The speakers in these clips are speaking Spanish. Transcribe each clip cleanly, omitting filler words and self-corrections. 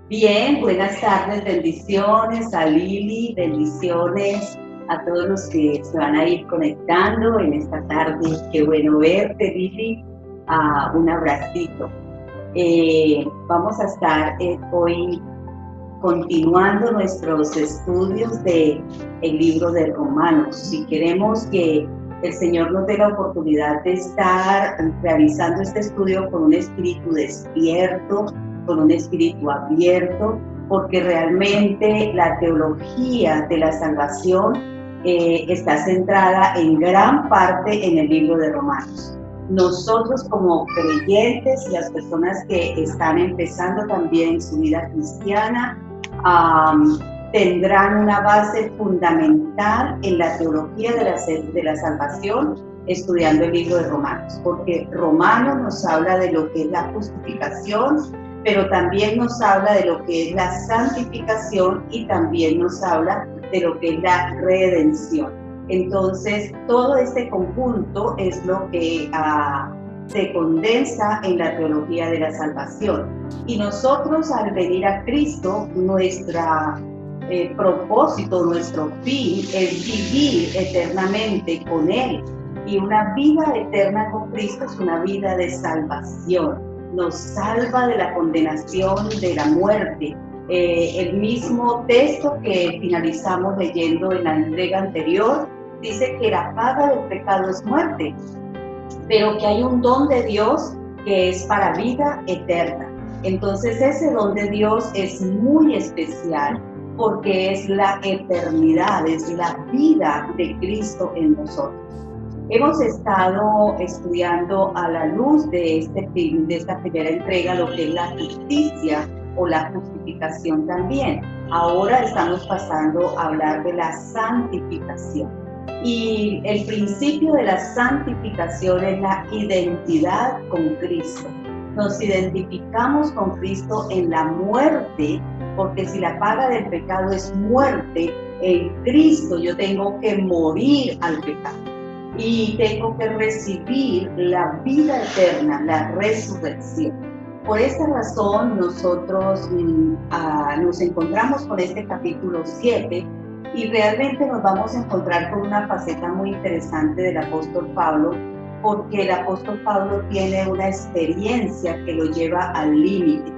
Bien, buenas tardes, bendiciones a Lili, bendiciones a todos los que se van a ir conectando en esta tarde. Qué bueno verte, Lili. Un abracito. Vamos a estar hoy continuando nuestros estudios del libro de Romanos. Si queremos que el Señor nos dé la oportunidad de estar realizando este estudio con un espíritu despierto, con un espíritu abierto, porque realmente la teología de la salvación está centrada en gran parte en el libro de Romanos. Nosotros como creyentes y las personas que están empezando también su vida cristiana, tendrán una base fundamental en la teología de la salvación estudiando el libro de Romanos, porque Romanos nos habla de lo que es la justificación, pero también nos habla de lo que es la santificación y también nos habla de lo que es la redención. Entonces, todo este conjunto es lo que se condensa en la teología de la salvación. Y nosotros, al venir a Cristo, nuestro propósito, nuestro fin es vivir eternamente con Él. Y una vida eterna con Cristo es una vida de salvación. Nos salva de la condenación, de la muerte. El mismo texto que finalizamos leyendo en la entrega anterior dice que la paga del pecado es muerte, pero que hay un don de Dios que es para vida eterna. Entonces ese don de Dios es muy especial porque es la eternidad, es la vida de Cristo en nosotros. Hemos estado estudiando a la luz de esta primera entrega lo que es la justicia o la justificación también. Ahora estamos pasando a hablar de la santificación. Y el principio de la santificación es la identidad con Cristo. Nos identificamos con Cristo en la muerte, porque si la paga del pecado es muerte, en Cristo yo tengo que morir al pecado y tengo que recibir la vida eterna, la resurrección. Por esta razón nosotros nos encontramos con este capítulo 7 y realmente nos vamos a encontrar con una faceta muy interesante del apóstol Pablo, porque el apóstol Pablo tiene una experiencia que lo lleva al límite,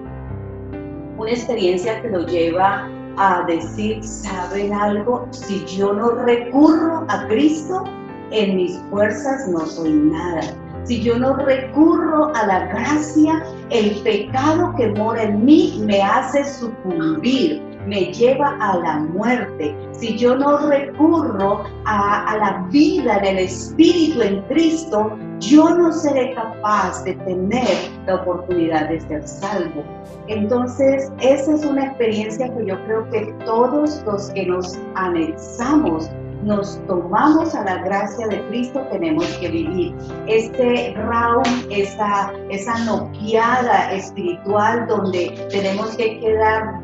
una experiencia que lo lleva a decir, ¿saben algo? Si yo no recurro a Cristo, en mis fuerzas no soy nada. Si yo no recurro a la gracia, el pecado que mora en mí me hace sucumbir, me lleva a la muerte. Si yo no recurro a la vida en el Espíritu en Cristo, yo no seré capaz de tener la oportunidad de ser salvo. Entonces, esa es una experiencia que yo creo que todos los que nos anexamos, nos tomamos a la gracia de Cristo, tenemos que vivir. Este round, esa noqueada espiritual donde tenemos que quedar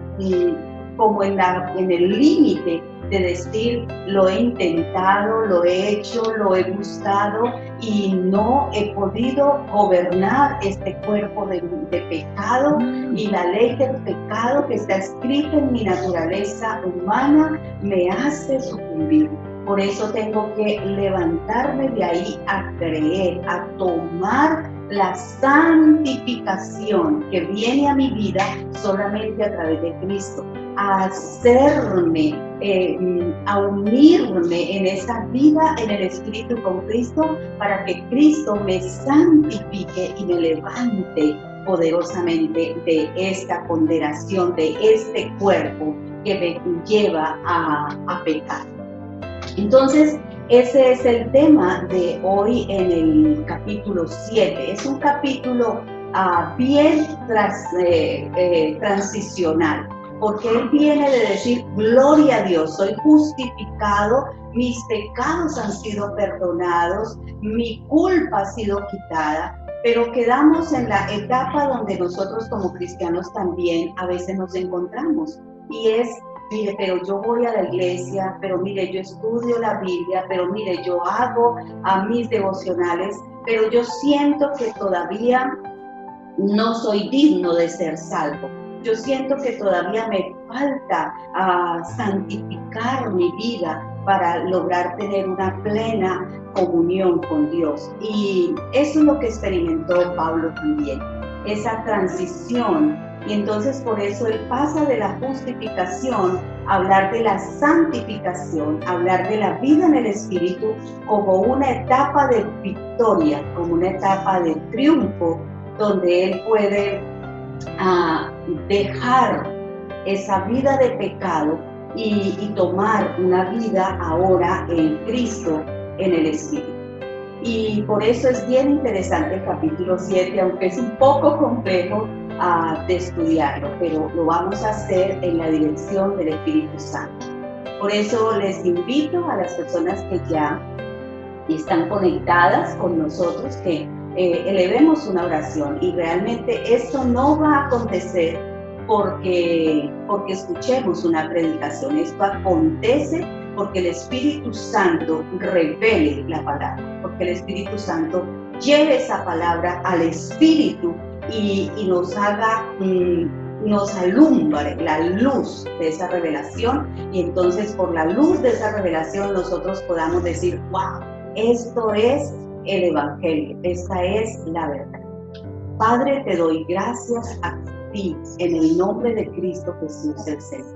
como en el límite de decir, lo he intentado, lo he hecho, lo he buscado y no he podido gobernar este cuerpo de pecado, y la ley del pecado que está escrita en mi naturaleza humana me hace sucumbir. Por eso tengo que levantarme de ahí a creer, a tomar la santificación que viene a mi vida solamente a través de Cristo, a hacerme, a unirme en esa vida en el Espíritu con Cristo, para que Cristo me santifique y me levante poderosamente de esta condenación, de este cuerpo que me lleva a pecar. Entonces, ese es el tema de hoy en el capítulo 7. Es un capítulo bien transicional, porque él viene de decir, gloria a Dios, soy justificado, mis pecados han sido perdonados, mi culpa ha sido quitada, pero quedamos en la etapa donde nosotros como cristianos también a veces nos encontramos, y es, mire, pero yo voy a la iglesia, pero mire, yo estudio la Biblia, pero mire, yo hago mis devocionales, pero yo siento que todavía no soy digno de ser salvo. yo siento que todavía me falta santificar mi vida para lograr tener una plena comunión con Dios. Y eso es lo que experimentó Pablo también, esa transición. Y entonces por eso él pasa de la justificación a hablar de la santificación, a hablar de la vida en el Espíritu como una etapa de victoria, como una etapa de triunfo, donde él puede dejar esa vida de pecado y tomar una vida ahora en Cristo, en el Espíritu. Y por eso es bien interesante el capítulo 7, aunque es un poco complejo de estudiarlo, pero lo vamos a hacer en la dirección del Espíritu Santo. Por eso les invito a las personas que ya están conectadas con nosotros que elevemos una oración, y realmente esto no va a acontecer porque escuchemos una predicación. Esto acontece porque el Espíritu Santo revele la palabra, porque el Espíritu Santo lleve esa palabra al Espíritu y nos haga, nos alumbre la luz de esa revelación, y entonces por la luz de esa revelación nosotros podamos decir, wow, esto es el Evangelio, esta es la verdad. Padre, te doy gracias a ti en el nombre de Cristo Jesús el Señor.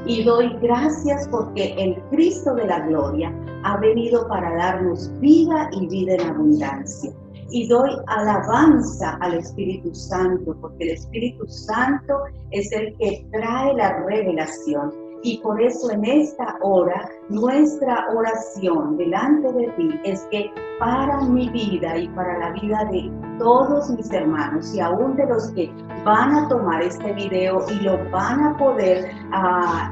Y doy gracias porque el Cristo de la gloria ha venido para darnos vida y vida en abundancia. Y doy alabanza al Espíritu Santo, porque el Espíritu Santo es el que trae la revelación. Y por eso en esta hora, nuestra oración delante de ti es que para mi vida y para la vida de todos mis hermanos, y aún de los que van a tomar este video y lo van a poder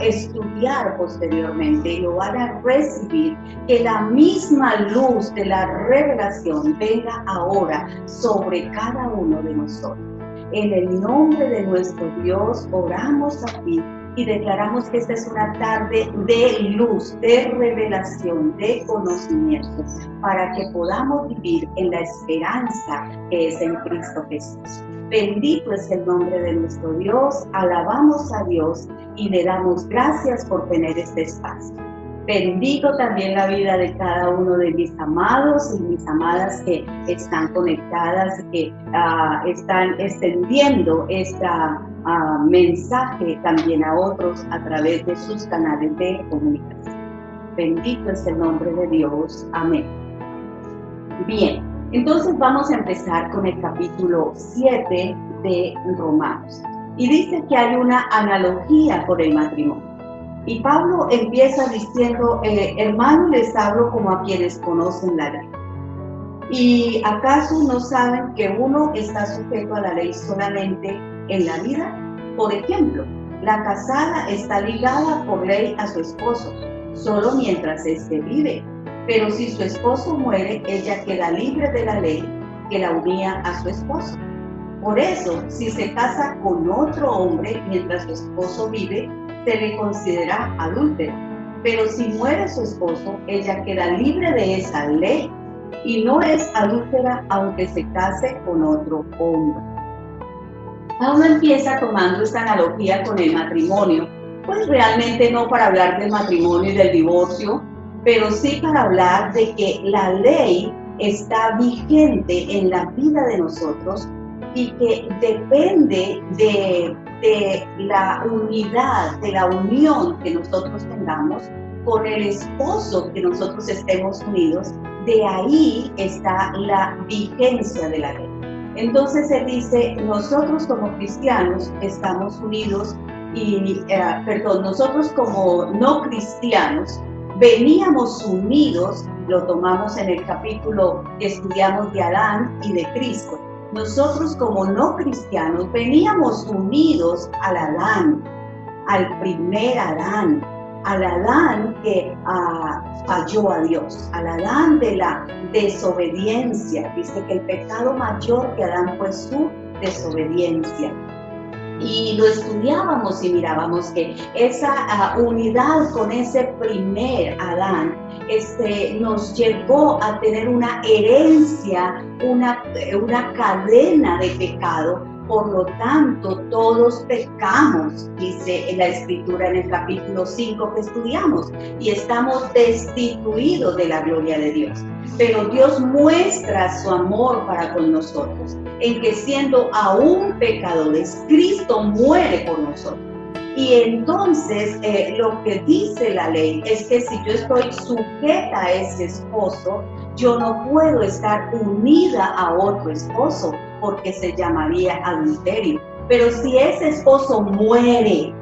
estudiar posteriormente y lo van a recibir, que la misma luz de la revelación venga ahora sobre cada uno de nosotros. En el nombre de nuestro Dios oramos a ti y declaramos que esta es una tarde de luz, de revelación, de conocimiento, para que podamos vivir en la esperanza que es en Cristo Jesús. Bendito es el nombre de nuestro Dios, alabamos a Dios y le damos gracias por tener este espacio. Bendigo también la vida de cada uno de mis amados y mis amadas que están conectadas, que están extendiendo esta mensaje también a otros a través de sus canales de comunicación. Bendito es el nombre de Dios. Amén. Bien, entonces vamos a empezar con el capítulo 7 de Romanos. Y dice que hay una analogía por el matrimonio. Y Pablo empieza diciendo, hermanos, les hablo como a quienes conocen la ley. ¿Y acaso no saben que uno está sujeto a la ley solamente en la vida? Por ejemplo, la casada está ligada por ley a su esposo, solo mientras éste vive. Pero si su esposo muere, ella queda libre de la ley que la unía a su esposo. Por eso, si se casa con otro hombre mientras su esposo vive, se le considera adúltera. Pero si muere su esposo, ella queda libre de esa ley y no es adúltera aunque se case con otro hombre. Pablo empieza tomando esta analogía con el matrimonio, pues realmente no para hablar del matrimonio y del divorcio, pero sí para hablar de que la ley está vigente en la vida de nosotros y que depende de la unidad, de la unión que nosotros tengamos con el esposo que nosotros estemos unidos. De ahí está la vigencia de la ley. Entonces él dice, nosotros como cristianos estamos unidos nosotros como no cristianos veníamos unidos, lo tomamos en el capítulo que estudiamos de Adán y de Cristo. Nosotros como no cristianos veníamos unidos al Adán, al primer Adán, al Adán que falló a Dios, al Adán de la desobediencia. Dice que el pecado mayor que Adán fue su desobediencia. Y lo estudiábamos y mirábamos que esa unidad con ese primer Adán nos llevó a tener una herencia, una cadena de pecado, Por lo tanto, todos pecamos, dice en la Escritura en el capítulo 5 que estudiamos, y estamos destituidos de la gloria de Dios. Pero Dios muestra su amor para con nosotros, en que siendo aún pecadores, Cristo muere por nosotros. Y entonces lo que dice la ley es que si yo estoy sujeta a ese esposo, yo no puedo estar unida a otro esposo porque se llamaría adulterio. Pero si ese esposo muere,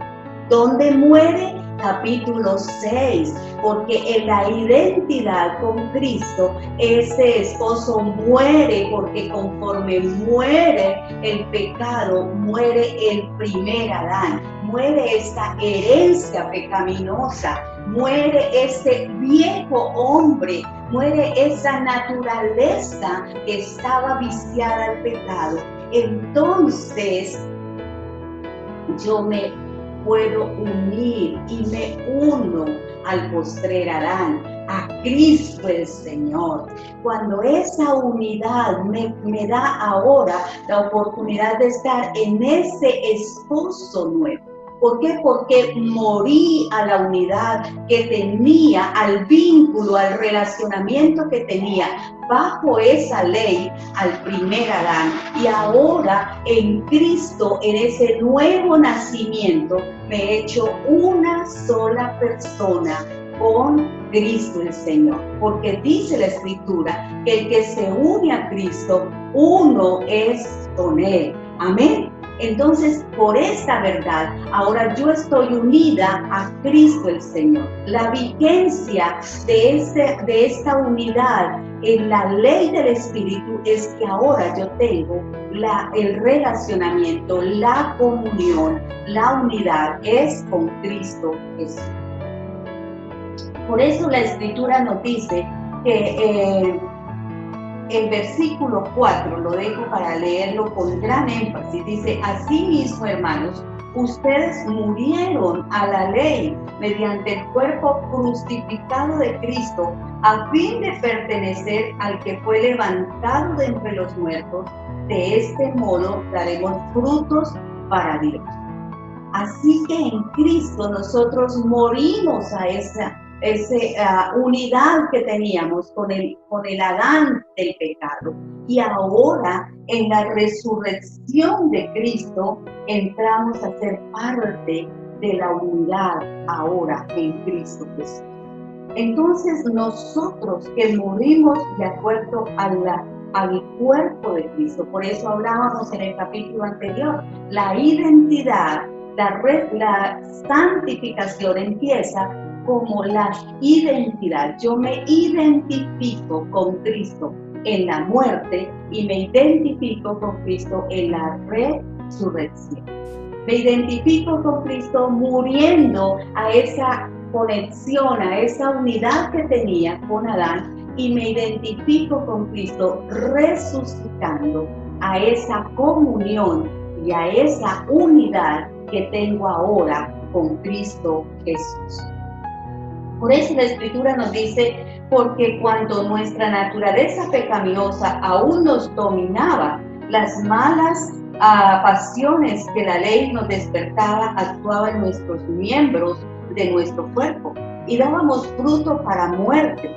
¿dónde muere? Capítulo 6, porque en la identidad con Cristo, ese esposo muere, porque conforme muere el pecado, muere el primer Adán, muere esta herencia pecaminosa, muere ese viejo hombre, muere esa naturaleza que estaba viciada al pecado. Entonces, yo me puedo unir y me uno al postrer Adán, a Cristo el Señor. Cuando esa unidad me da ahora la oportunidad de estar en ese esposo nuevo. ¿Por qué? Porque morí a la unidad que tenía, al vínculo, al relacionamiento que tenía bajo esa ley al primer Adán. Y ahora en Cristo, en ese nuevo nacimiento, me he hecho una sola persona con Cristo el Señor. Porque dice la Escritura que el que se une a Cristo, uno es con Él. Amén. Entonces, por esta verdad, ahora yo estoy unida a Cristo el Señor. La vigencia de esta unidad en la ley del Espíritu es que ahora yo tengo el relacionamiento, la comunión, la unidad es con Cristo Jesús. Por eso la Escritura nos dice que el versículo 4, lo dejo para leerlo con gran énfasis, dice: asimismo, hermanos, ustedes murieron a la ley mediante el cuerpo crucificado de Cristo, a fin de pertenecer al que fue levantado de entre los muertos. De este modo daremos frutos para Dios. Así que en Cristo nosotros morimos a esa unidad que teníamos con el Adán del pecado. Y ahora, en la resurrección de Cristo, entramos a ser parte de la unidad ahora en Cristo Jesús. Entonces, nosotros que morimos de acuerdo al cuerpo de Cristo, por eso hablábamos en el capítulo anterior, la identidad, la santificación empieza como la identidad. Yo me identifico con Cristo en la muerte y me identifico con Cristo en la resurrección. Me identifico con Cristo muriendo a esa conexión, a esa unidad que tenía con Adán, y me identifico con Cristo resucitando a esa comunión y a esa unidad que tengo ahora con Cristo Jesús. Por eso la Escritura nos dice: porque cuando nuestra naturaleza pecaminosa aún nos dominaba, las malas pasiones que la ley nos despertaba actuaban en nuestros miembros de nuestro cuerpo y dábamos fruto para muerte.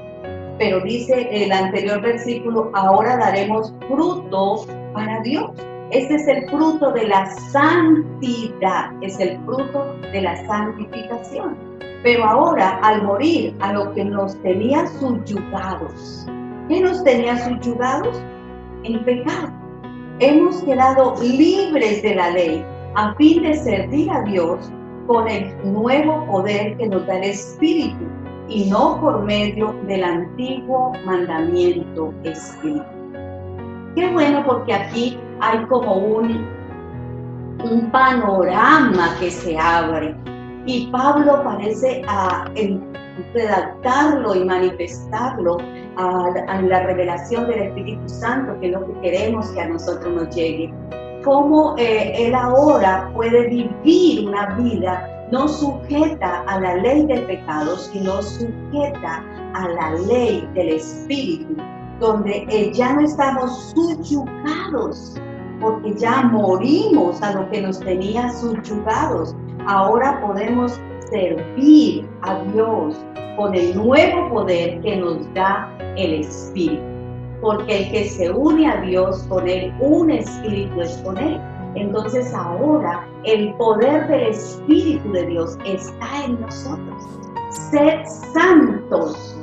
Pero dice el anterior versículo: ahora daremos fruto para Dios. Este es el fruto de la santidad, es el fruto de la santificación. Pero ahora, al morir a lo que nos tenía subyugados, ¿qué nos tenía subyugados? El pecado. Hemos quedado libres de la ley a fin de servir a Dios con el nuevo poder que nos da el Espíritu y no por medio del antiguo mandamiento escrito. Qué bueno, porque aquí hay como un panorama que se abre. Y Pablo parece redactarlo y manifestarlo a la revelación del Espíritu Santo, que es lo que queremos que a nosotros nos llegue. Cómo él ahora puede vivir una vida no sujeta a la ley del pecado, sino sujeta a la ley del Espíritu, donde ya no estamos subyugados porque ya morimos a lo que nos tenía subyugados. Ahora podemos servir a Dios con el nuevo poder que nos da el Espíritu. Porque el que se une a Dios, con Él, un espíritu es con Él. Entonces ahora el poder del Espíritu de Dios está en nosotros. Sed santos,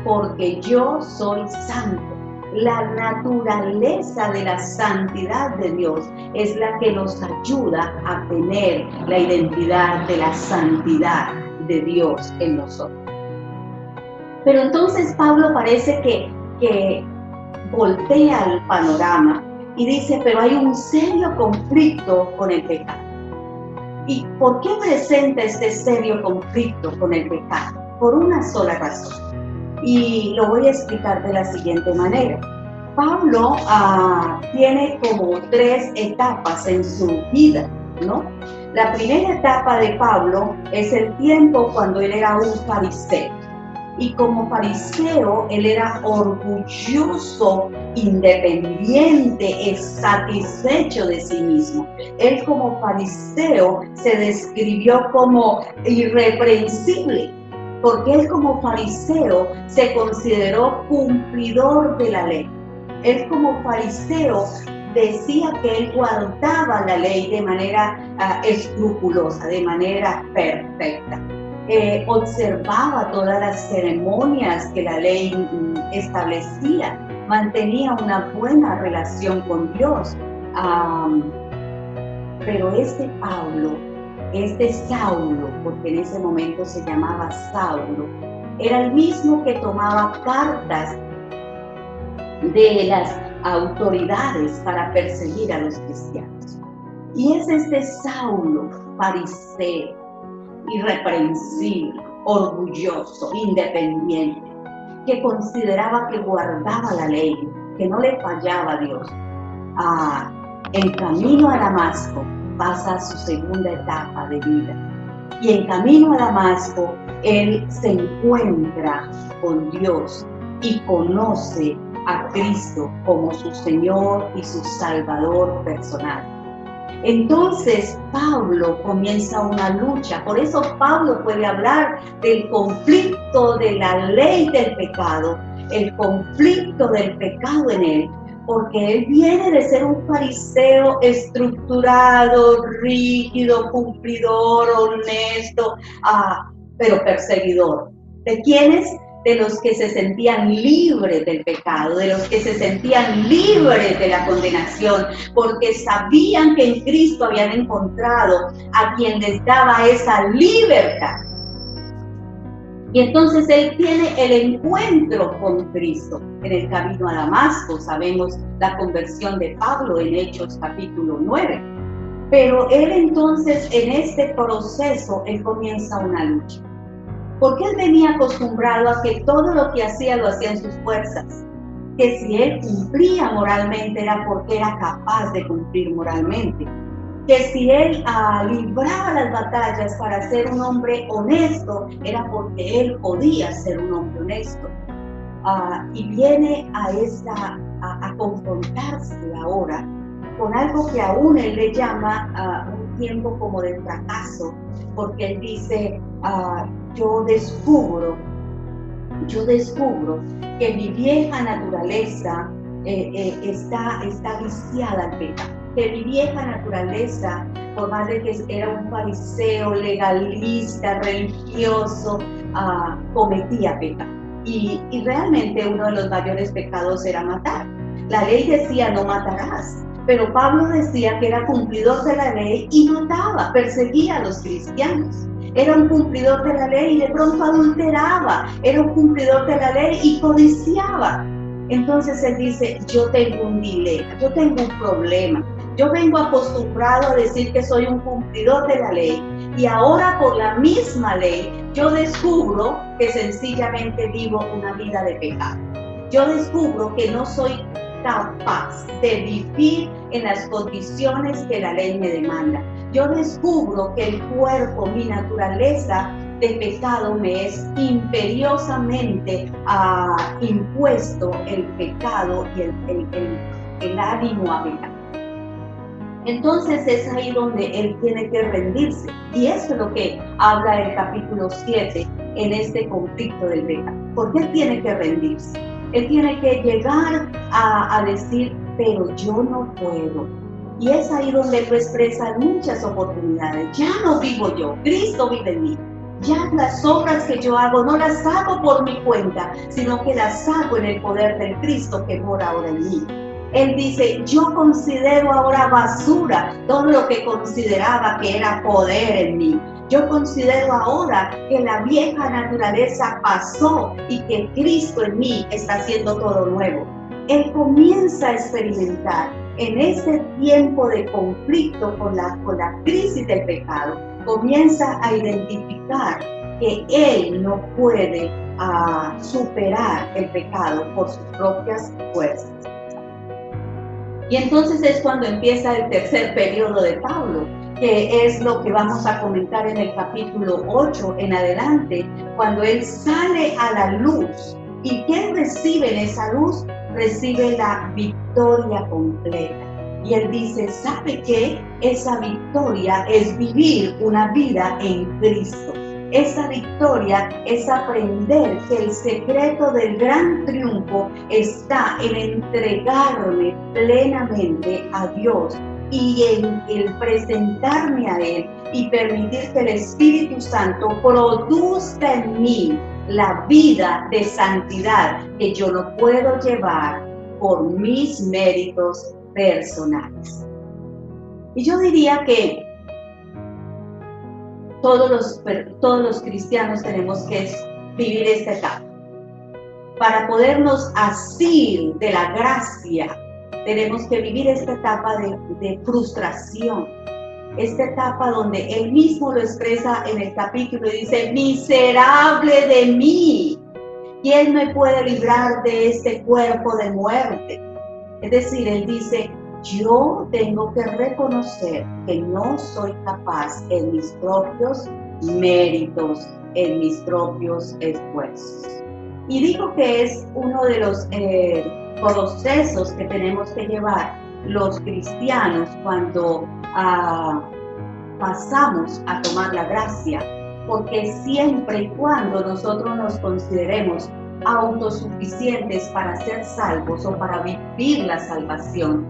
porque yo soy santo. La naturaleza de la santidad de Dios es la que nos ayuda a tener la identidad de la santidad de Dios en nosotros. Pero entonces Pablo parece que voltea el panorama y dice, pero hay un serio conflicto con el pecado. ¿Y por qué presenta este serio conflicto con el pecado? Por una sola razón. Y lo voy a explicar de la siguiente manera. Pablo tiene como 3 etapas en su vida, ¿no? La primera etapa de Pablo es el tiempo cuando él era un fariseo. Y como fariseo, él era orgulloso, independiente, satisfecho de sí mismo. Él como fariseo se describió como irreprensible, porque él como fariseo se consideró cumplidor de la ley. Él como fariseo decía que él guardaba la ley de manera escrupulosa, de manera perfecta. Observaba todas las ceremonias que la ley establecía, mantenía una buena relación con Dios. Pero este Saulo, porque en ese momento se llamaba Saulo, era el mismo que tomaba cartas de las autoridades para perseguir a los cristianos. Y es este Saulo, fariseo, irreprensible, orgulloso, independiente, que consideraba que guardaba la ley, que no le fallaba a Dios. En camino a Damasco pasa su segunda etapa de vida. Y en camino a Damasco, él se encuentra con Dios y conoce a Cristo como su Señor y su Salvador personal. Entonces Pablo comienza una lucha. Por eso Pablo puede hablar del conflicto de la ley del pecado, el conflicto del pecado en él, porque él viene de ser un fariseo estructurado, rígido, cumplidor, honesto, pero perseguidor. ¿De quiénes? De los que se sentían libres del pecado, de los que se sentían libres de la condenación, porque sabían que en Cristo habían encontrado a quien les daba esa libertad. Y entonces él tiene el encuentro con Cristo en el camino a Damasco. Sabemos la conversión de Pablo en Hechos capítulo 9. Pero él entonces en este proceso, él comienza una lucha. Porque él venía acostumbrado a que todo lo que hacía lo hacía en sus fuerzas. Que si él cumplía moralmente era porque era capaz de cumplir moralmente. Que si él libraba las batallas para ser un hombre honesto, era porque él podía ser un hombre honesto. Y viene a confrontarse ahora con algo que aún él le llama un tiempo como de fracaso, porque él dice, yo descubro que mi vieja naturaleza está viciada al pecado, que mi vieja naturaleza, por más de que era un fariseo, legalista, religioso, cometía pecado. Y realmente uno de los mayores pecados era matar. La ley decía no matarás, pero Pablo decía que era cumplidor de la ley y mataba, perseguía a los cristianos. Era un cumplidor de la ley y de pronto adulteraba, era un cumplidor de la ley y codiciaba. Entonces él dice, yo tengo un dilema, yo tengo un problema. Yo vengo acostumbrado a decir que soy un cumplidor de la ley y ahora por la misma ley yo descubro que sencillamente vivo una vida de pecado. Yo descubro que no soy capaz de vivir en las condiciones que la ley me demanda. Yo descubro que el cuerpo, mi naturaleza de pecado me es imperiosamente impuesto el pecado y el ánimo a pecar. Entonces es ahí donde él tiene que rendirse. Y eso es lo que habla el capítulo 7 en este conflicto del pecado. ¿Por qué tiene que rendirse? Él tiene que llegar a decir, pero yo no puedo. Y es ahí donde él lo expresa en muchas oportunidades. Ya no vivo yo, Cristo vive en mí. Ya las obras que yo hago no las hago por mi cuenta, sino que las hago en el poder del Cristo que mora ahora en mí. Él dice, yo considero ahora basura todo lo que consideraba que era poder en mí. Yo considero ahora que la vieja naturaleza pasó y que Cristo en mí está haciendo todo nuevo. Él comienza a experimentar en ese tiempo de conflicto con la crisis del pecado, comienza a identificar que él no puede superar el pecado por sus propias fuerzas. Y entonces es cuando empieza el tercer periodo de Pablo, que es lo que vamos a comentar en el capítulo 8 en adelante, cuando él sale a la luz. ¿Y qué recibe en esa luz? Recibe la victoria completa. Y él dice, ¿sabe qué? Esa victoria es vivir una vida en Cristo. Esa victoria es aprender que el secreto del gran triunfo está en entregarme plenamente a Dios y en el presentarme a Él y permitir que el Espíritu Santo produzca en mí la vida de santidad que yo no puedo llevar por mis méritos personales. Y yo diría que todos los cristianos tenemos que vivir esta etapa. Para podernos asir de la gracia, tenemos que vivir esta etapa de frustración. Esta etapa donde él mismo lo expresa en el capítulo y dice, miserable de mí, ¿quién me puede librar de este cuerpo de muerte? Es decir, él dice, yo tengo que reconocer que no soy capaz en mis propios méritos, en mis propios esfuerzos. Y digo que es uno de los procesos que tenemos que llevar los cristianos cuando pasamos a tomar la gracia, porque siempre y cuando nosotros nos consideremos autosuficientes para ser salvos o para vivir la salvación,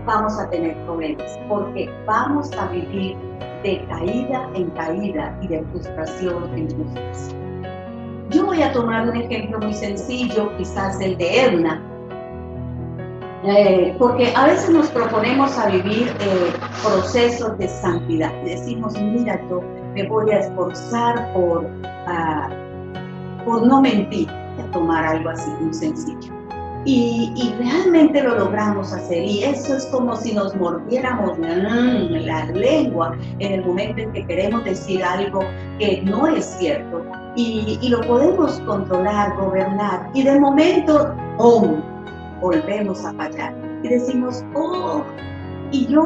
vamos a tener problemas, porque vamos a vivir de caída en caída y de frustración en frustración. Yo voy a tomar un ejemplo muy sencillo, quizás el de Edna, porque a veces nos proponemos a vivir procesos de santidad. Decimos, mira, yo me voy a esforzar por no mentir, a tomar algo así muy sencillo. Y realmente lo logramos hacer, y eso es como si nos mordiéramos la lengua en el momento en que queremos decir algo que no es cierto, y lo podemos controlar, gobernar, y de momento, volvemos a fallar, y decimos, y yo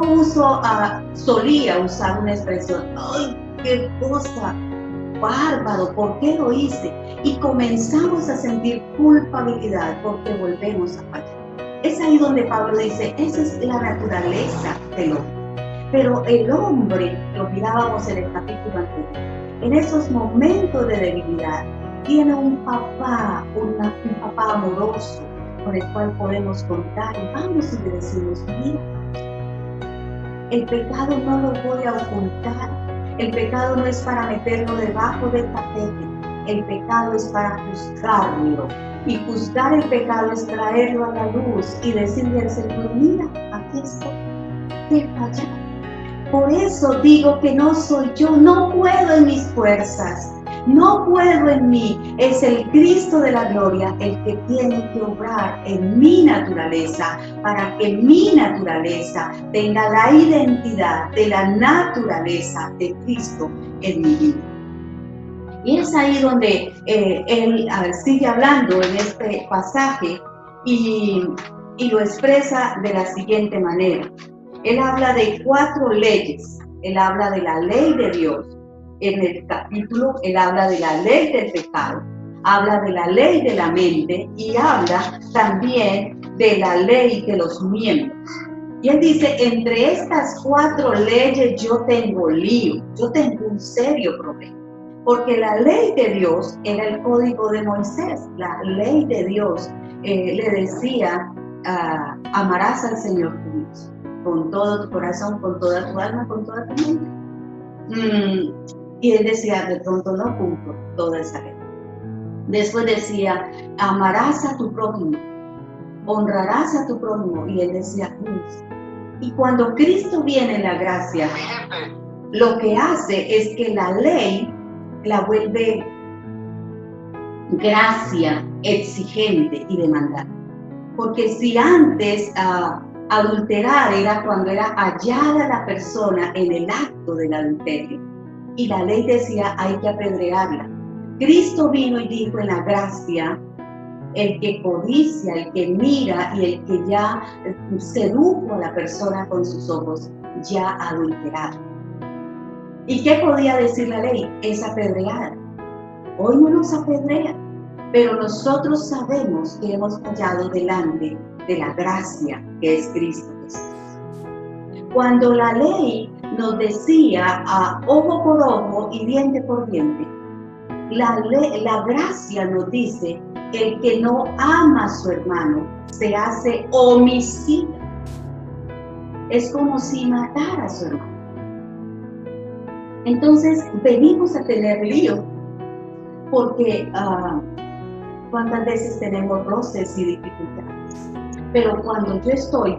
solía usar una expresión, ¡ay, qué cosa! Bárbaro, ¿por qué lo hice? Y comenzamos a sentir culpabilidad porque volvemos a fallar. Es ahí donde Pablo dice, esa es la naturaleza del hombre. Pero el hombre, lo mirábamos en el capítulo anterior, en esos momentos de debilidad, tiene un papá amoroso con el cual podemos contar. Y vamos y le decimos, mira, el pecado no lo voy a ocultar. El pecado no es para meterlo debajo del tapete, el pecado es para juzgarlo. Y juzgar el pecado es traerlo a la luz y decirle al Señor, mira, aquí estoy, te fallé. Por eso digo que no soy yo, no puedo en mis fuerzas, no puedo en mí. Es el Cristo de la gloria el que tiene que obrar en mi naturaleza para que mi naturaleza tenga la identidad de la naturaleza de Cristo en mi vida. Y es ahí donde él sigue hablando en este pasaje y lo expresa de la siguiente manera. Él habla de 4 leyes. Él habla de la ley de Dios. En el capítulo, él habla de la ley del pecado, habla de la ley de la mente y habla también de la ley de los miembros. Y él dice, entre estas 4 leyes yo tengo lío, yo tengo un serio problema. Porque la ley de Dios era el código de Moisés. La ley de Dios le decía, amarás al Señor tu Dios con todo tu corazón, con toda tu alma, con toda tu mente. Y él decía, de pronto no cumplo toda esa ley. Después decía, amarás a tu prójimo, honrarás a tu prójimo. Y él decía, y cuando Cristo viene en la gracia, lo que hace es que la ley la vuelve gracia exigente y demandante. Porque si antes adulterar era cuando era hallada la persona en el acto del adulterio, y la ley decía hay que apedrearla. Cristo vino y dijo en la gracia, el que codicia, el que mira y el que ya sedujo a la persona con sus ojos, ya adulterado. ¿Y qué podía decir la ley? Es apedrear. Hoy no nos apedrean, pero nosotros sabemos que hemos fallado delante de la gracia que es Cristo Jesús. Cuando la ley nos decía ojo por ojo y diente por diente, la gracia nos dice, el que no ama a su hermano se hace homicida. Es como si matara a su hermano. Entonces venimos a tener lío, porque cuántas veces tenemos roces y dificultades. Pero cuando yo estoy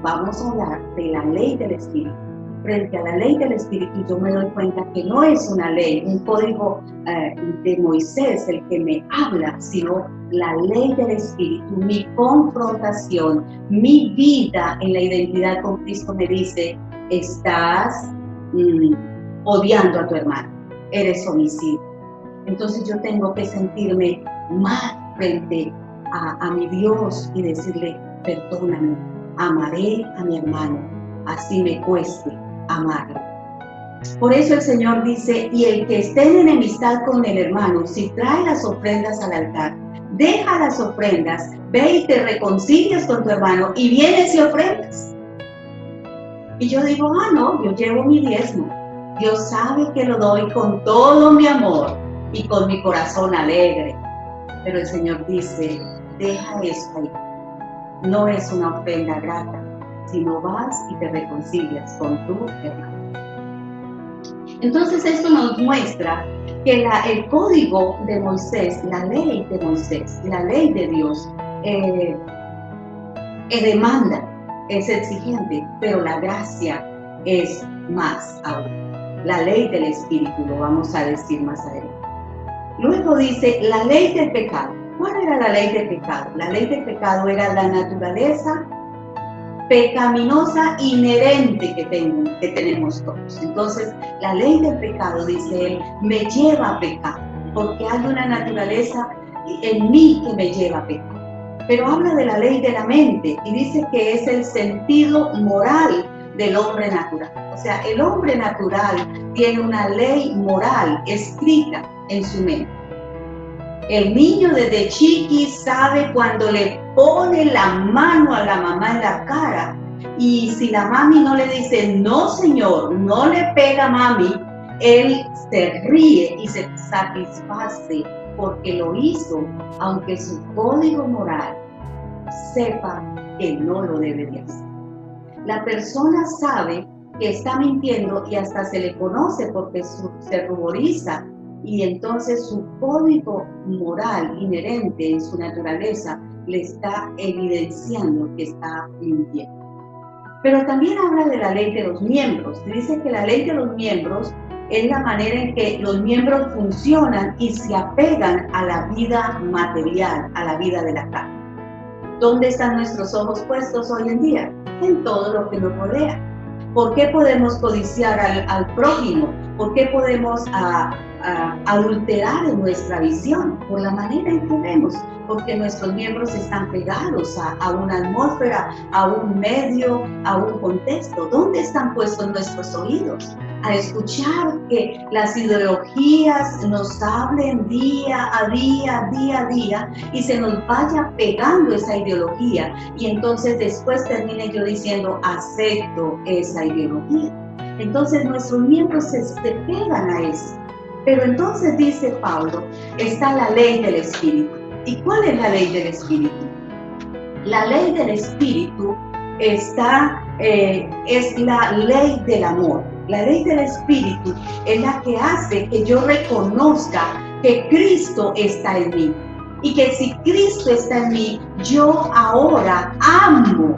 vamos a hablar de la ley del Espíritu, frente a la ley del Espíritu, yo me doy cuenta que no es una ley, un código de Moisés el que me habla, sino la ley del Espíritu, mi confrontación, mi vida en la identidad con Cristo me dice, estás odiando a tu hermano, eres homicida. Entonces yo tengo que sentirme mal frente a mi Dios y decirle, perdóname, amaré a mi hermano, así me cueste amarlo. Por eso el Señor dice, y el que esté en enemistad con el hermano, si trae las ofrendas al altar, deja las ofrendas, ve y te reconcilias con tu hermano y vienes y ofrendas. Y yo digo, no, yo llevo mi diezmo. Dios sabe que lo doy con todo mi amor y con mi corazón alegre. Pero el Señor dice, deja esto ahí. No es una ofrenda grata, sino vas y te reconcilias con tu hermano. Entonces esto nos muestra que el código de Moisés, la ley de Moisés, la ley de Dios, demanda, es exigente, pero la gracia es más aún. La ley del Espíritu, lo vamos a decir más adelante. Luego dice, la ley del pecado. ¿Cuál era la ley del pecado? La ley del pecado era la naturaleza pecaminosa inherente que tenemos todos. Entonces, la ley del pecado, dice él, me lleva a pecar, porque hay una naturaleza en mí que me lleva a pecar. Pero habla de la ley de la mente y dice que es el sentido moral del hombre natural. O sea, el hombre natural tiene una ley moral escrita en su mente. El niño desde chiqui sabe cuando le pone la mano a la mamá en la cara y si la mami no le dice, no señor, no le pega a mami, él se ríe y se satisface porque lo hizo, aunque su código moral sepa que no lo debe de hacer. La persona sabe que está mintiendo y hasta se le conoce porque se ruboriza y entonces su código moral inherente en su naturaleza le está evidenciando que está mintiendo. Pero también habla de la ley de los miembros. Dice que la ley de los miembros es la manera en que los miembros funcionan y se apegan a la vida material, a la vida de la carne. ¿Dónde están nuestros ojos puestos hoy en día? En todo lo que nos rodea. ¿Por qué podemos codiciar al prójimo? ¿Por qué podemos adulterar en nuestra visión? Por la manera en que vemos. Porque nuestros miembros están pegados a una atmósfera, a un medio, a un contexto. ¿Dónde están puestos nuestros oídos? a escuchar que las ideologías nos hablen día a día, y se nos vaya pegando esa ideología, y entonces después termine yo diciendo, acepto esa ideología. Entonces nuestros miembros se pegan a eso. Pero entonces dice Pablo, está la ley del Espíritu. ¿Y cuál es la ley del Espíritu? La ley del Espíritu es la ley del amor. La ley del Espíritu es la que hace que yo reconozca que Cristo está en mí. Y que si Cristo está en mí, yo ahora amo.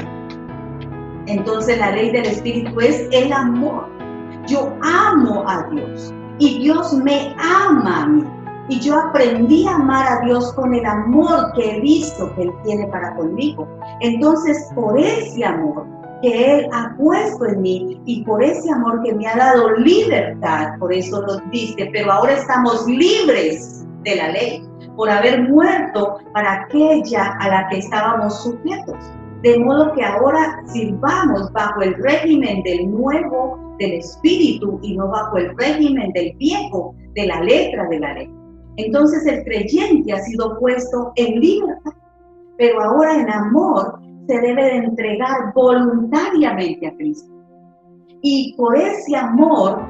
Entonces la ley del Espíritu es el amor. Yo amo a Dios y Dios me ama a mí. Y yo aprendí a amar a Dios con el amor que he visto que Él tiene para conmigo. Entonces, por ese amor que Él ha puesto en mí y por ese amor que me ha dado libertad, por eso nos dice, pero ahora estamos libres de la ley, por haber muerto para aquella a la que estábamos sujetos. De modo que ahora sirvamos bajo el régimen del nuevo, del Espíritu, y no bajo el régimen del viejo, de la letra de la ley. Entonces el creyente ha sido puesto en libertad, pero ahora en amor se debe de entregar voluntariamente a Cristo. Y por ese amor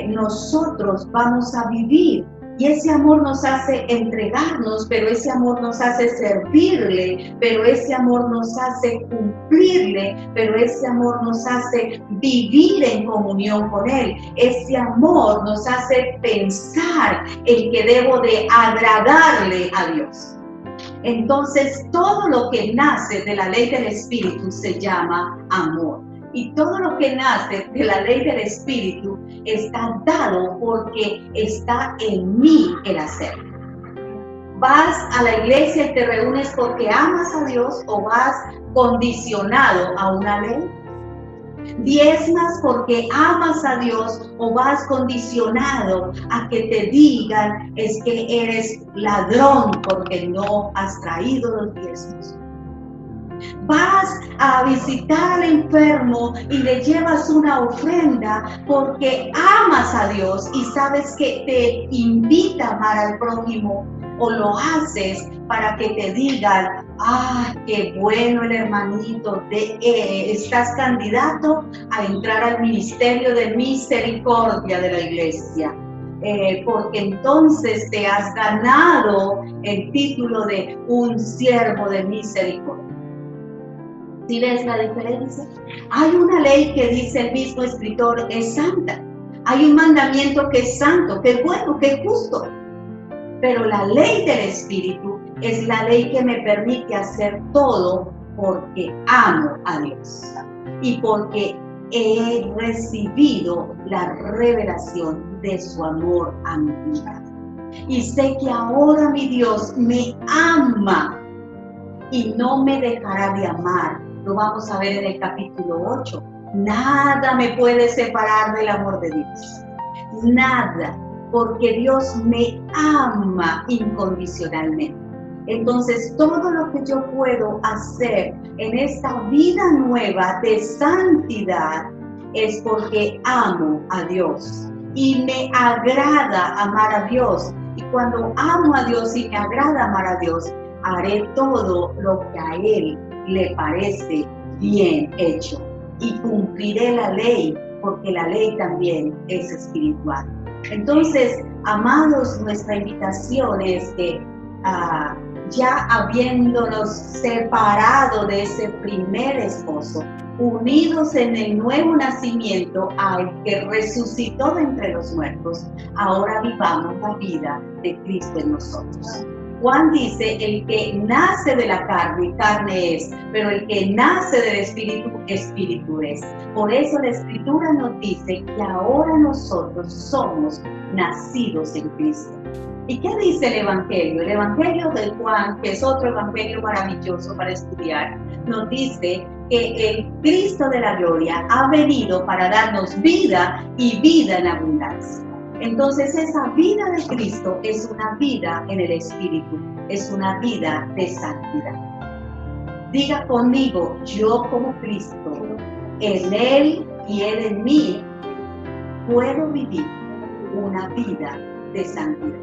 nosotros vamos a vivir. Y ese amor nos hace entregarnos, pero ese amor nos hace servirle, pero ese amor nos hace cumplirle, pero ese amor nos hace vivir en comunión con Él. Ese amor nos hace pensar en que debo de agradarle a Dios. Entonces, todo lo que nace de la ley del Espíritu se llama amor. Y todo lo que nace de la ley del Espíritu está dado porque está en mí el hacer. ¿Vas a la iglesia y te reúnes porque amas a Dios o vas condicionado a una ley? ¿Diezmas porque amas a Dios o vas condicionado a que te digan es que eres ladrón porque no has traído los diezmos? Vas a visitar al enfermo y le llevas una ofrenda porque amas a Dios y sabes que te invita a amar al prójimo, o lo haces para que te digan, qué bueno el hermanito, estás candidato a entrar al ministerio de misericordia de la iglesia. Porque entonces te has ganado el título de un siervo de misericordia. ¿Sí ves la diferencia? Hay una ley que dice el mismo escritor es santa. Hay un mandamiento que es santo, que es bueno, que es justo. Pero la ley del Espíritu es la ley que me permite hacer todo porque amo a Dios y porque he recibido la revelación de su amor a mi vida. Y sé que ahora mi Dios me ama y no me dejará de amar. Lo vamos a ver en el capítulo 8. Nada me puede separar del amor de Dios. Nada, porque Dios me ama incondicionalmente. Entonces, todo lo que yo puedo hacer en esta vida nueva de santidad es porque amo a Dios y me agrada amar a Dios. Y cuando amo a Dios y me agrada amar a Dios, haré todo lo que a Él le parece bien hecho y cumpliré la ley, porque la ley también es espiritual. Entonces, amados, nuestra invitación es que ya habiéndonos separado de ese primer esposo, unidos en el nuevo nacimiento al que resucitó de entre los muertos, ahora vivamos la vida de Cristo en nosotros. Juan dice, el que nace de la carne, carne es, pero el que nace del Espíritu, Espíritu es. Por eso la Escritura nos dice que ahora nosotros somos nacidos en Cristo. ¿Y qué dice el Evangelio? El Evangelio de Juan, que es otro evangelio maravilloso para estudiar, nos dice que el Cristo de la gloria ha venido para darnos vida y vida en abundancia. Entonces esa vida de Cristo es una vida en el Espíritu, es una vida de santidad. Diga conmigo, yo como Cristo, en Él y Él en mí, puedo vivir una vida de santidad.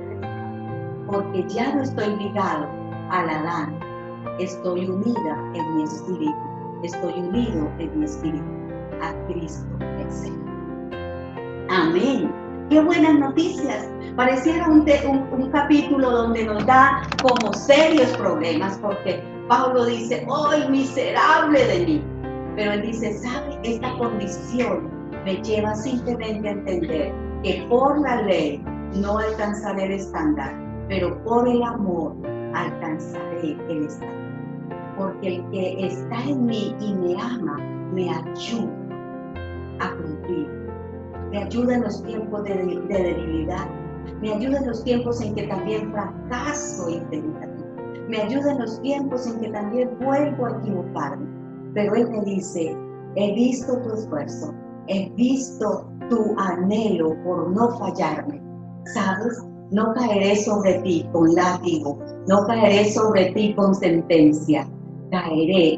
Porque ya no estoy ligado al Adán, estoy unida en mi espíritu, estoy unido en mi espíritu a Cristo el Señor. Amén. ¡Qué buenas noticias! Pareciera un capítulo donde nos da como serios problemas, porque Pablo dice, ¡ay, miserable de mí! Pero él dice, ¿sabe? Esta condición me lleva simplemente a entender que por la ley no alcanzaré el estándar, pero por el amor alcanzaré el estándar. Porque el que está en mí y me ama, me ayuda a cumplir. Me ayuda en los tiempos de debilidad. Me ayuda en los tiempos en que también fracaso intentando. Me ayuda en los tiempos en que también vuelvo a equivocarme. Pero Él me dice, he visto tu esfuerzo, he visto tu anhelo por no fallarme. ¿Sabes? No caeré sobre ti con látigo, no caeré sobre ti con sentencia.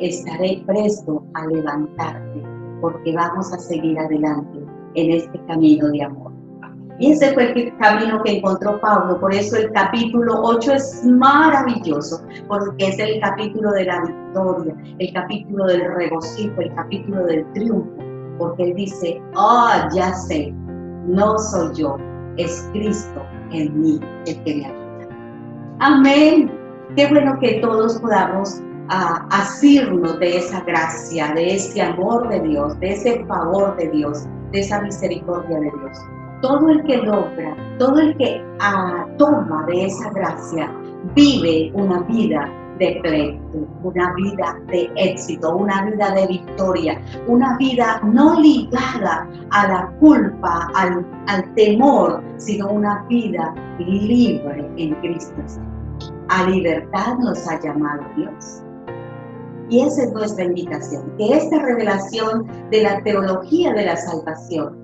Estaré presto a levantarte, porque vamos a seguir adelante en este camino de amor. Y ese fue el camino que encontró Pablo. Por eso el capítulo 8 es maravilloso, porque es el capítulo de la victoria, el capítulo del regocijo, el capítulo del triunfo, porque él dice, ya sé, no soy yo, es Cristo en mí el que me ayuda. Amén. Qué bueno que todos podamos asirnos de esa gracia, de ese amor de Dios, de ese favor de Dios, de esa misericordia de Dios. Todo el que logra, todo el que toma de esa gracia, vive una vida de plenitud, una vida de éxito, una vida de victoria, una vida no ligada a la culpa, al temor, sino una vida libre en Cristo. A libertad nos ha llamado Dios. Y esa es nuestra invitación, que esta revelación de la teología de la salvación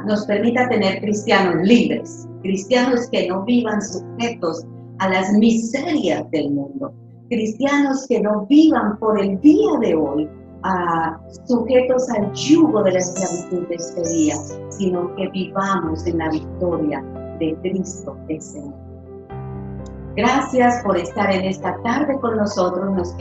nos permita tener cristianos libres, cristianos que no vivan sujetos a las miserias del mundo, cristianos que no vivan por el día de hoy sujetos al yugo de la esclavitud de este día, sino que vivamos en la victoria de Cristo el Señor. Gracias por estar en esta tarde con nosotros.